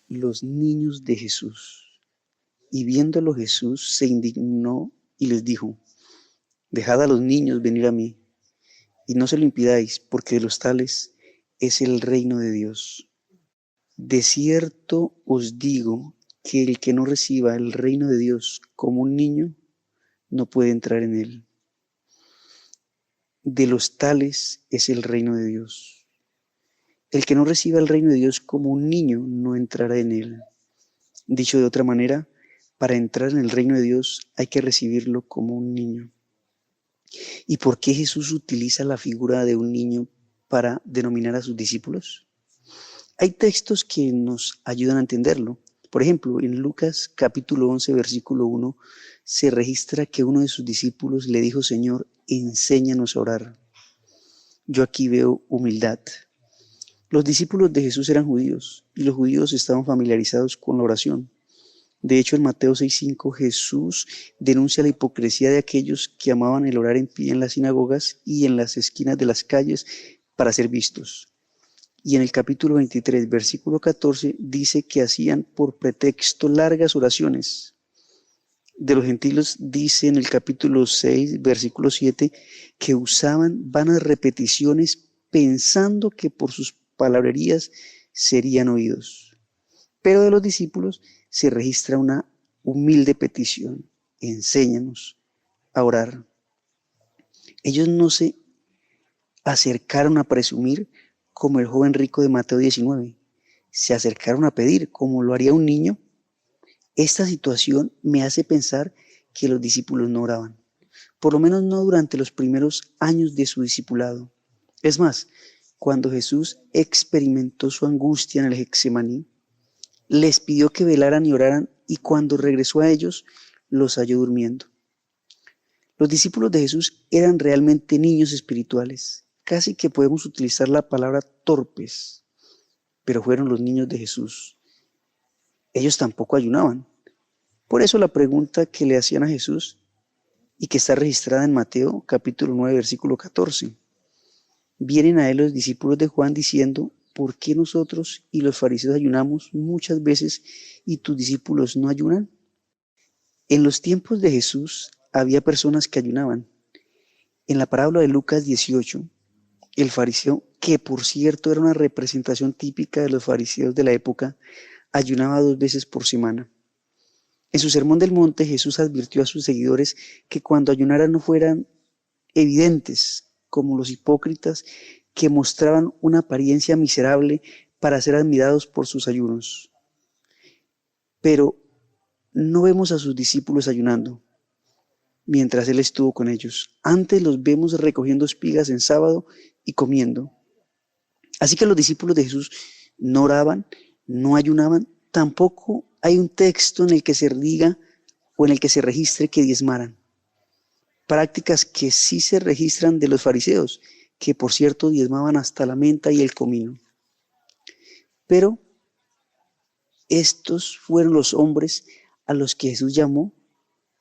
los niños de Jesús. Y viéndolo Jesús se indignó y les dijo: dejad a los niños venir a mí, y no se lo impidáis, porque de los tales es el reino de Dios. De cierto os digo que el que no reciba el reino de Dios como un niño, no puede entrar en él. De los tales es el reino de Dios. El que no reciba el reino de Dios como un niño, no entrará en él. Dicho de otra manera, para entrar en el reino de Dios hay que recibirlo como un niño. ¿Y por qué Jesús utiliza la figura de un niño para denominar a sus discípulos? Hay textos que nos ayudan a entenderlo. Por ejemplo, en Lucas capítulo 11, versículo 1, se registra que uno de sus discípulos le dijo: Señor, enséñanos a orar. Yo aquí veo humildad. Los discípulos de Jesús eran judíos y los judíos estaban familiarizados con la oración. De hecho, en Mateo 6:5 Jesús denuncia la hipocresía de aquellos que amaban el orar en pie en las sinagogas y en las esquinas de las calles para ser vistos. Y en el capítulo 23, versículo 14, dice que hacían por pretexto largas oraciones. De los gentiles dice en el capítulo 6, versículo 7, que usaban vanas repeticiones pensando que por sus palabrerías serían oídos. Pero de los discípulos se registra una humilde petición: enséñanos a orar. Ellos no se acercaron a presumir como el joven rico de Mateo 19, se acercaron a pedir como lo haría un niño. Esta situación me hace pensar que los discípulos no oraban, por lo menos no durante los primeros años de su discipulado. Es más, cuando Jesús experimentó su angustia en el Getsemaní, les pidió que velaran y oraran, y cuando regresó a ellos, los halló durmiendo. Los discípulos de Jesús eran realmente niños espirituales. Casi que podemos utilizar la palabra torpes, pero fueron los niños de Jesús. Ellos tampoco ayunaban. Por eso la pregunta que le hacían a Jesús, y que está registrada en Mateo capítulo 9, versículo 14. Vienen a él los discípulos de Juan diciendo: ¿por qué nosotros y los fariseos ayunamos muchas veces y tus discípulos no ayunan? En los tiempos de Jesús había personas que ayunaban. En la parábola de Lucas 18, el fariseo, que por cierto era una representación típica de los fariseos de la época, ayunaba 2 veces por semana. En su sermón del monte, Jesús advirtió a sus seguidores que cuando ayunaran no fueran evidentes como los hipócritas que mostraban una apariencia miserable para ser admirados por sus ayunos. Pero no vemos a sus discípulos ayunando mientras él estuvo con ellos. Antes los vemos recogiendo espigas en sábado y comiendo. Así que los discípulos de Jesús no oraban, no ayunaban. Tampoco hay un texto en el que se diga o en el que se registre que diezmaran. Prácticas que sí se registran de los fariseos, que por cierto diezmaban hasta la menta y el comino. Pero estos fueron los hombres a los que Jesús llamó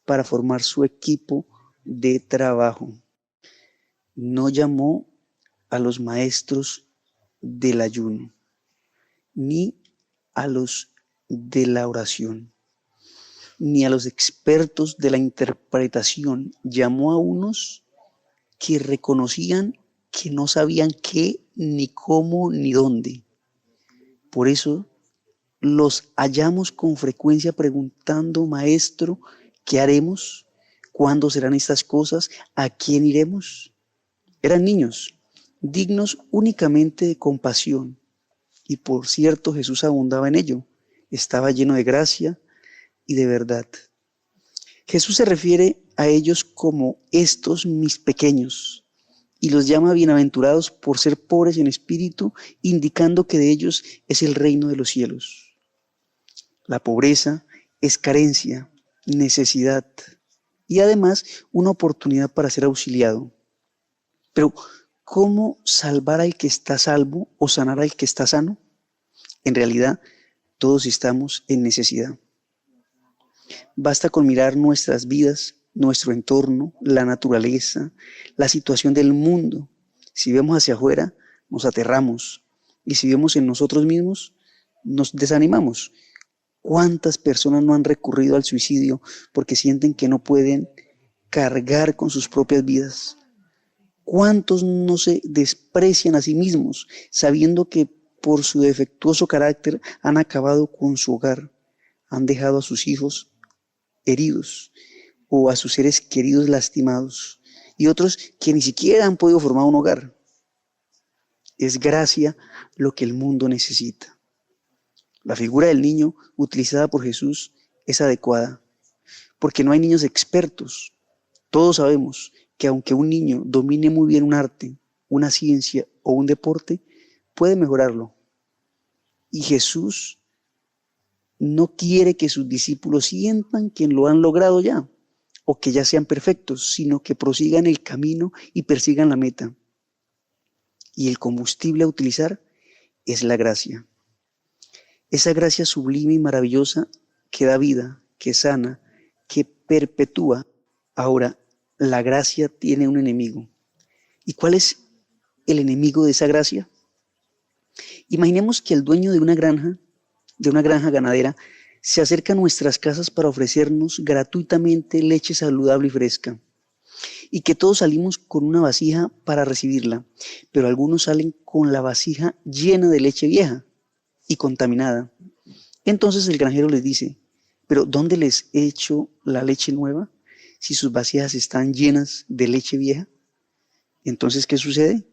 para formar su equipo de trabajo. No llamó a los maestros del ayuno, ni a los de la oración, ni a los expertos de la interpretación. Llamó a unos que reconocían que no sabían qué, ni cómo, ni dónde. Por eso los hallamos con frecuencia preguntando: Maestro, ¿qué haremos? ¿Cuándo serán estas cosas? ¿A quién iremos? Eran niños, dignos únicamente de compasión. Y por cierto, Jesús abundaba en ello. Estaba lleno de gracia y de verdad. Jesús se refiere a ellos como estos mis pequeños y los llama bienaventurados por ser pobres en espíritu, indicando que de ellos es el reino de los cielos. La pobreza es carencia, necesidad y además una oportunidad para ser auxiliado. Pero, ¿cómo salvar al que está salvo o sanar al que está sano? En realidad, todos estamos en necesidad. Basta con mirar nuestras vidas, nuestro entorno, la naturaleza, la situación del mundo. Si vemos hacia afuera, nos aterramos. Y si vemos en nosotros mismos, nos desanimamos. ¿Cuántas personas no han recurrido al suicidio porque sienten que no pueden cargar con sus propias vidas? ¿Cuántos no se desprecian a sí mismos sabiendo que por su defectuoso carácter han acabado con su hogar, han dejado a sus hijos heridos o a sus seres queridos lastimados, y otros que ni siquiera han podido formar un hogar? Es gracia lo que el mundo necesita. La figura del niño utilizada por Jesús es adecuada, porque no hay niños expertos. Todos sabemos que aunque un niño domine muy bien un arte, una ciencia o un deporte, puede mejorarlo. Y Jesús no quiere que sus discípulos sientan que lo han logrado ya, o que ya sean perfectos, sino que prosigan el camino y persigan la meta. Y el combustible a utilizar es la gracia. Esa gracia sublime y maravillosa que da vida, que sana, que perpetúa. Ahora, la gracia tiene un enemigo. ¿Y cuál es el enemigo de esa gracia? Imaginemos que el dueño de una granja ganadera, se acerca a nuestras casas para ofrecernos gratuitamente leche saludable y fresca, y que todos salimos con una vasija para recibirla, pero algunos salen con la vasija llena de leche vieja y contaminada. Entonces el granjero les dice: ¿pero dónde les he hecho la leche nueva si sus vasijas están llenas de leche vieja? Entonces, ¿qué sucede?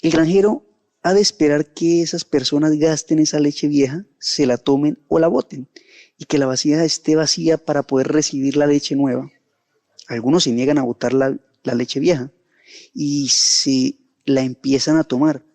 El granjero ha de esperar que esas personas gasten esa leche vieja, se la tomen o la boten, y que la vasija esté vacía para poder recibir la leche nueva. Algunos se niegan a botar la leche vieja y se la empiezan a tomar.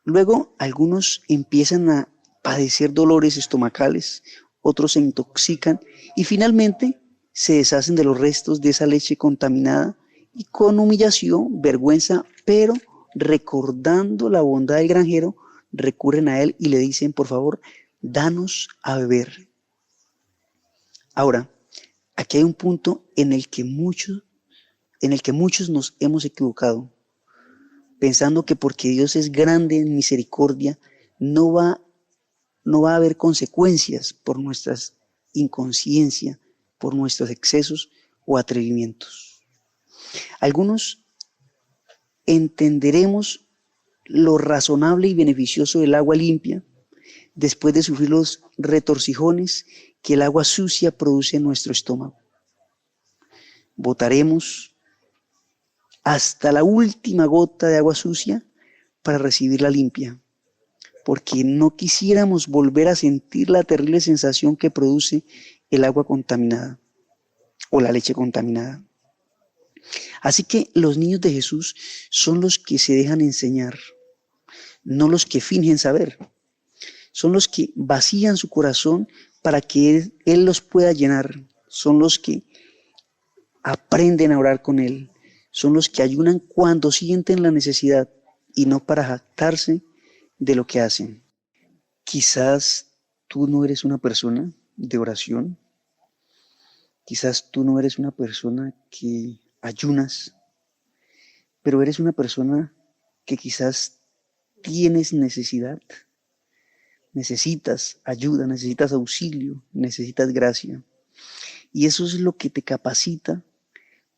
Luego algunos empiezan a padecer dolores estomacales, otros se intoxican y finalmente se deshacen de los restos de esa leche contaminada y con humillación, vergüenza, pero recordando la bondad del granjero, recurren a él y le dicen: por favor, danos a beber. Ahora, aquí hay un punto en el que muchos nos hemos equivocado, pensando que porque Dios es grande en misericordia, no va a haber consecuencias por nuestra inconsciencia, por nuestros excesos o atrevimientos. Algunos entenderemos lo razonable y beneficioso del agua limpia después de sufrir los retorcijones que el agua sucia produce en nuestro estómago. Botaremos hasta la última gota de agua sucia para recibirla limpia, porque no quisiéramos volver a sentir la terrible sensación que produce el agua contaminada o la leche contaminada. Así que los niños de Jesús son los que se dejan enseñar, no los que fingen saber. Son los que vacían su corazón para que Él los pueda llenar. Son los que aprenden a orar con Él. Son los que ayunan cuando sienten la necesidad y no para jactarse de lo que hacen. Quizás tú no eres una persona de oración. Quizás tú no eres una persona que ayunas, pero eres una persona que quizás tienes necesidad. Necesitas ayuda, necesitas auxilio, necesitas gracia. Y eso es lo que te capacita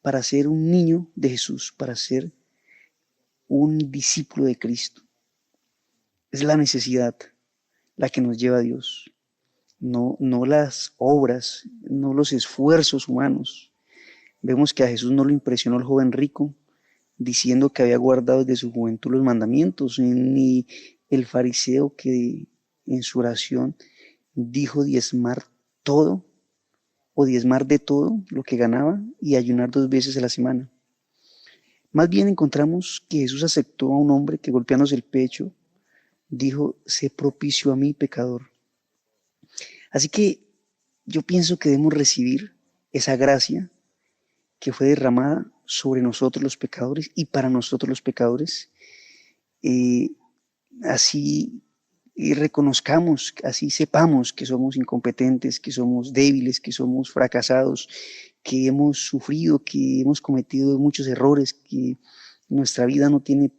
para ser un niño de Jesús, para ser un discípulo de Cristo. Es la necesidad la que nos lleva a Dios, no las obras, no los esfuerzos humanos. Vemos que a Jesús no lo impresionó el joven rico diciendo que había guardado desde su juventud los mandamientos, ni el fariseo que en su oración dijo diezmar todo o diezmar de todo lo que ganaba y ayunar 2 veces a la semana. Más bien encontramos que Jesús aceptó a un hombre que, golpeándose el pecho, dijo: sé propicio a mí, pecador. Así que yo pienso que debemos recibir esa gracia que fue derramada sobre nosotros los pecadores y para nosotros los pecadores. Así reconozcamos, así sepamos que somos incompetentes, que somos débiles, que somos fracasados, que hemos sufrido, que hemos cometido muchos errores, que nuestra vida no tiene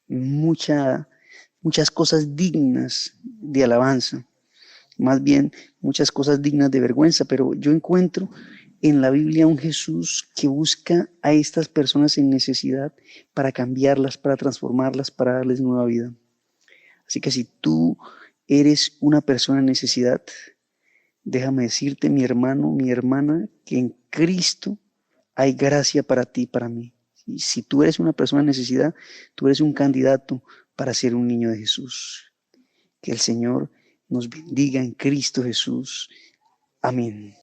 mucha muchas cosas dignas de alabanza, más bien muchas cosas dignas de vergüenza, pero yo encuentro en la Biblia un Jesús que busca a estas personas en necesidad para cambiarlas, para transformarlas, para darles nueva vida. Así que si tú eres una persona en necesidad, déjame decirte, mi hermano, mi hermana, que en Cristo hay gracia para ti y para mí. Y si tú eres una persona en necesidad, tú eres un candidato para ser un niño de Jesús. Que el Señor nos bendiga en Cristo Jesús. Amén.